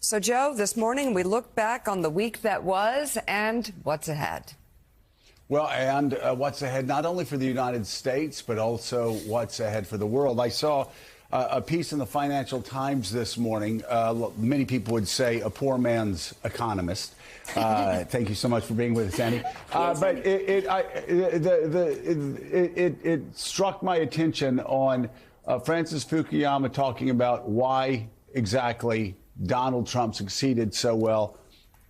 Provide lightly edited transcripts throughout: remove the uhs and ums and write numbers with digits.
So, Joe, this morning we look back on the week that was and what's ahead. Well, and what's ahead not only for the United States, but also what's ahead for the world. I saw a piece in the Financial Times this morning. Many people would say a poor man's economist. Thank you so much for being with us, Annie. But it struck my attention on Francis Fukuyama talking about why exactly Donald Trump succeeded so well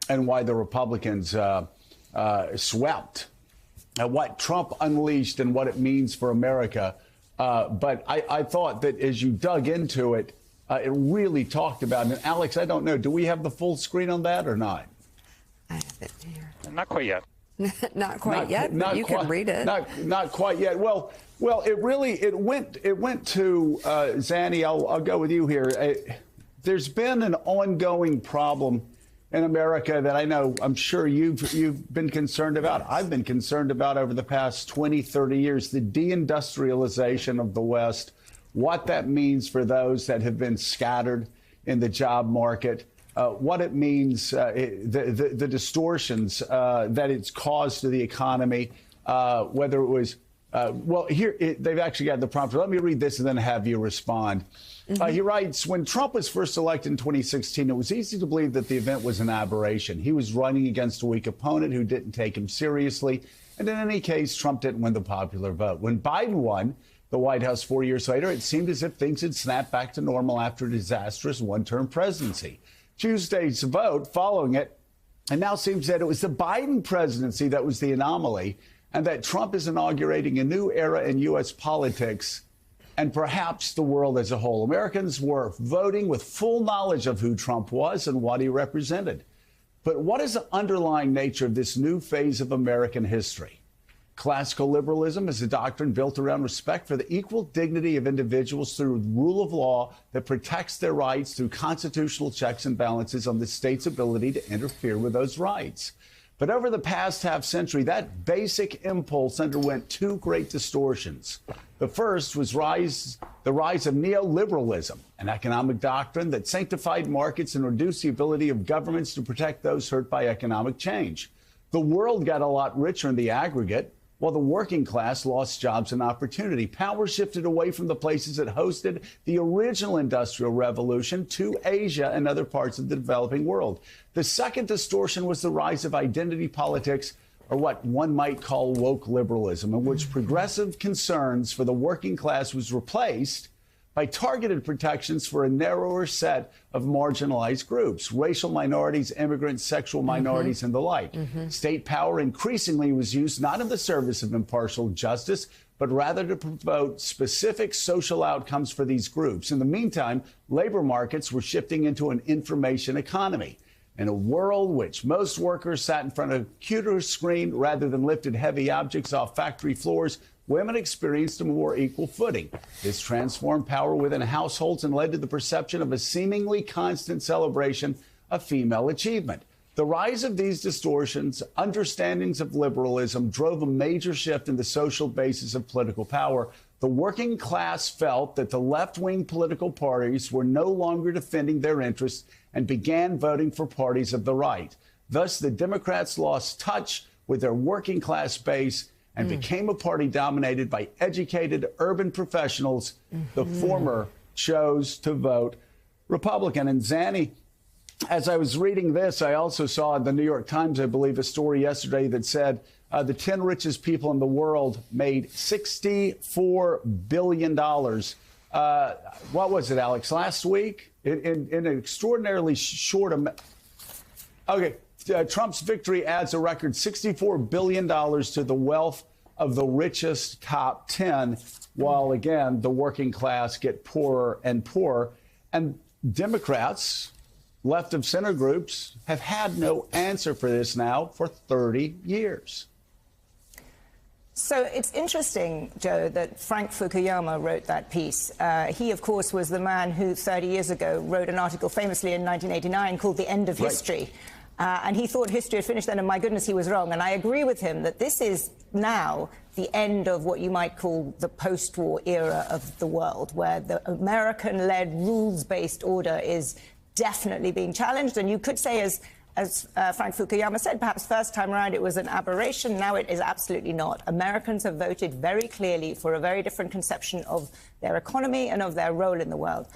and why the Republicans swept. What Trump unleashed and what it means for America. But I thought that as you dug into it, it really talked about, and Alex, I don't know, do we have the full screen on that or not? I have it here. Not quite yet. Not quite yet, but you can read it. Not quite yet. Well, it went to, Zanny, I'll go with you here. There's been an ongoing problem in America that I'm sure you've been concerned about. I've been concerned about over the past 20, 30 years, the deindustrialization of the West, what that means for those that have been scattered in the job market, what it means, the distortions that it's caused to the economy, whether it was, they've actually got the prompt. Let me read this and then have you respond. He writes, when Trump was first elected in 2016, it was easy to believe that the event was an aberration. He was running against a weak opponent who didn't take him seriously. And in any case, Trump didn't win the popular vote. When Biden won the White House 4 years later, it seemed as if things had snapped back to normal after a disastrous one-term presidency. Tuesday's vote following it, and now seems that it was the Biden presidency that was the anomaly, and that Trump is inaugurating a new era in U.S. politics and perhaps the world as a whole. Americans were voting with full knowledge of who Trump was and what he represented. But what is the underlying nature of this new phase of American history? Classical liberalism is a doctrine built around respect for the equal dignity of individuals through rule of law that protects their rights through constitutional checks and balances on the state's ability to interfere with those rights. But over the past half century, that basic impulse underwent two great distortions. The first was the rise of neoliberalism, an economic doctrine that sanctified markets and reduced the ability of governments to protect those hurt by economic change. The world got a lot richer in the aggregate, while the working class lost jobs and opportunity. Power shifted away from the places that hosted the original Industrial Revolution to Asia and other parts of the developing world. The second distortion was the rise of identity politics, or what one might call woke liberalism, in which progressive concerns for the working class was replaced by targeted protections for a narrower set of marginalized groups, racial minorities, immigrants, sexual minorities, and the like. State power increasingly was used not in the service of impartial justice, but rather to promote specific social outcomes for these groups. In the meantime, labor markets were shifting into an information economy. In a world which most workers sat in front of a computer screen rather than lifted heavy objects off factory floors, women experienced a more equal footing. This transformed power within households and led to the perception of a seemingly constant celebration of female achievement. The rise of these distortions, understandings of liberalism, drove a major shift in the social basis of political power. The working class felt that the left-wing political parties were no longer defending their interests and began voting for parties of the right. Thus, the Democrats lost touch with their working class base and became a party dominated by educated urban professionals. The former chose to vote Republican. And Zanny, as I was reading this, I also saw in the New York Times, I believe, a story yesterday that said the 10 richest people in the world made $64 billion. What was it, Alex, last week? In an extraordinarily short amount. Okay. Trump's victory adds a record $64 billion to the wealth of the richest top 10, while, again, the working class get poorer and poorer. And Democrats, left of center groups, have had no answer for this now for 30 years. So it's interesting, Joe, that Frank Fukuyama wrote that piece. He, of course, was the man who 30 years ago wrote an article famously in 1989 called The End of History. And he thought history had finished then, and my goodness, he was wrong. And I agree with him that this is now the end of what you might call the post-war era of the world, where the American-led rules-based order is definitely being challenged. And you could say, as Frank Fukuyama said, perhaps first time around it was an aberration. Now it is absolutely not. Americans have voted very clearly for a very different conception of their economy and of their role in the world.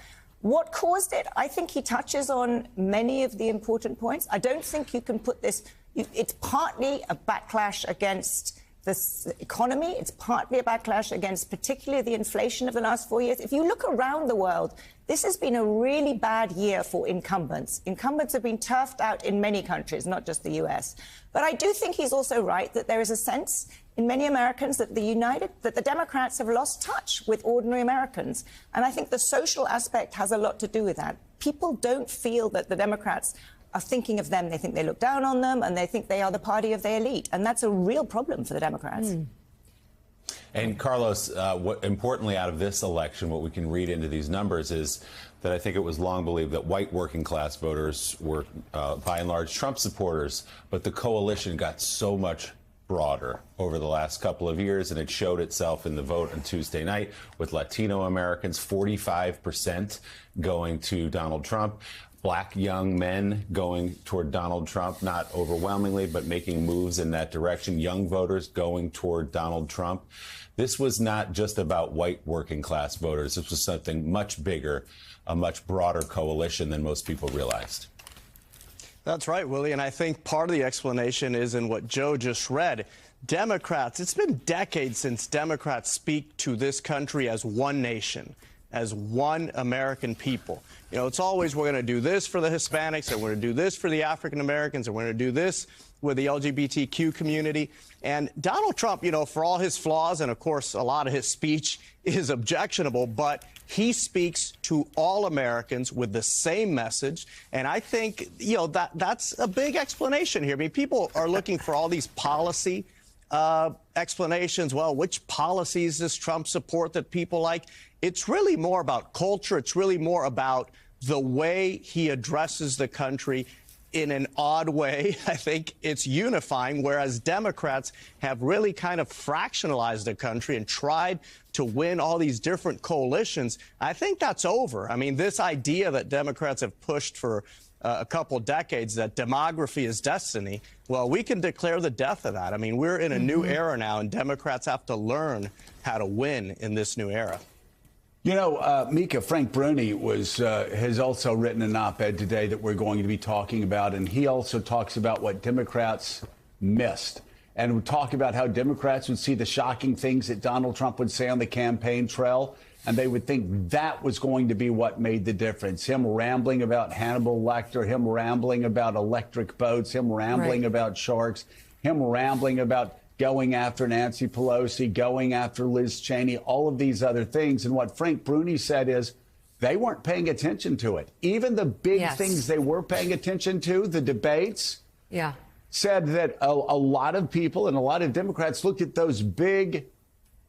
What caused it? I think he touches on many of the important points. I don't think you can put this... It's partly a backlash against this economy. It's partly a backlash against particularly the inflation of the last 4 years. If you look around the world, this has been a really bad year for incumbents. Incumbents have been turfed out in many countries, not just the US. But I do think he's also right that there is a sense in many Americans that the Democrats have lost touch with ordinary Americans. And I think the social aspect has a lot to do with that. People don't feel that the Democrats are thinking of them. They think they look down on them, and they think they are the party of the elite. And that's a real problem for the Democrats. And Carlos, importantly out of this election, what we can read into these numbers is that I think it was long believed that white working class voters were, by and large, Trump supporters. But the coalition got so much broader over the last couple of years, and it showed itself in the vote on Tuesday night with Latino Americans, 45% going to Donald Trump. Black young men going toward Donald Trump, not overwhelmingly, but making moves in that direction. Young voters going toward Donald Trump. This was not just about white working class voters. This was something much bigger, a much broader coalition than most people realized. That's right, Willie, and I think part of the explanation is in what Joe just read. Democrats, it's been decades since Democrats speak to this country as one nation, as one American people. You know, it's always, we're going to do this for the Hispanics, and we're going to do this for the African Americans, and we're going to do this with the LGBTQ community. And Donald Trump, you know, for all his flaws, and of course a lot of his speech is objectionable, but he speaks to all Americans with the same message. And I think, you know, that's a big explanation here. I mean, people are looking for all these policy explanations. Well, which policies does Trump support that people like? It's really more about culture. It's really more about the way he addresses the country in an odd way. I think it's unifying, whereas Democrats have really kind of fractionalized the country and tried to win all these different coalitions. I think that's over. I mean, this idea that Democrats have pushed for a couple decades, that demography is destiny, well, we can declare the death of that. I mean, we're in a new era now, and Democrats have to learn how to win in this new era. You know, Mika, Frank Bruni has also written an op-ed today that we're going to be talking about, and he also talks about what Democrats missed. And we talk about how Democrats would see the shocking things that Donald Trump would say on the campaign trail, and they would think that was going to be what made the difference. Him rambling about Hannibal Lecter, him rambling about electric boats, him rambling about sharks, him rambling about going after Nancy Pelosi, going after Liz Cheney, all of these other things. And what Frank Bruni said is they weren't paying attention to it. Even the big things they were paying attention to, the debates, said that a lot of people and a lot of Democrats looked at those big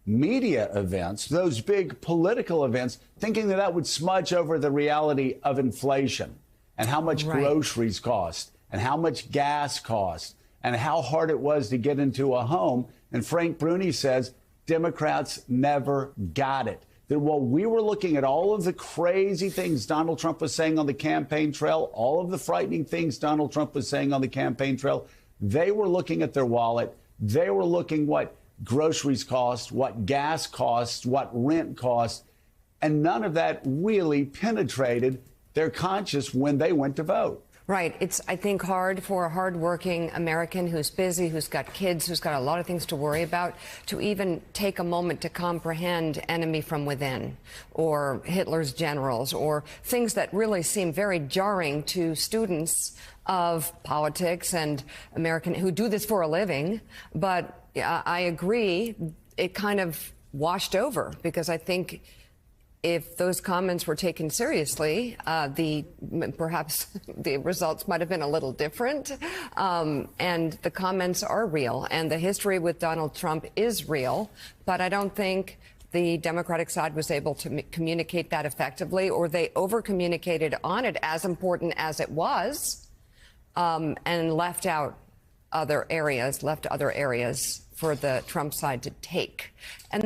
media events, those big political events, thinking that that would smudge over the reality of inflation and how much groceries cost and how much gas cost and how hard it was to get into a home. And Frank Bruni says Democrats never got it. That while we were looking at all of the crazy things Donald Trump was saying on the campaign trail, all of the frightening things Donald Trump was saying on the campaign trail, they were looking at their wallet. They were looking what groceries cost, what gas costs, what rent costs, and none of that really penetrated their conscience when they went to vote. Right. It's, I think, hard for a hardworking American who's busy, who's got kids, who's got a lot of things to worry about, to even take a moment to comprehend Enemy from Within or Hitler's generals or things that really seem very jarring to students of politics and American who do this for a living. But I agree, it kind of washed over because I think if those comments were taken seriously, perhaps the results might have been a little different. And the comments are real, and the history with Donald Trump is real. But I don't think the Democratic side was able to communicate that effectively, or they over-communicated on it, as important as it was, and left other areas for the Trump side to take. And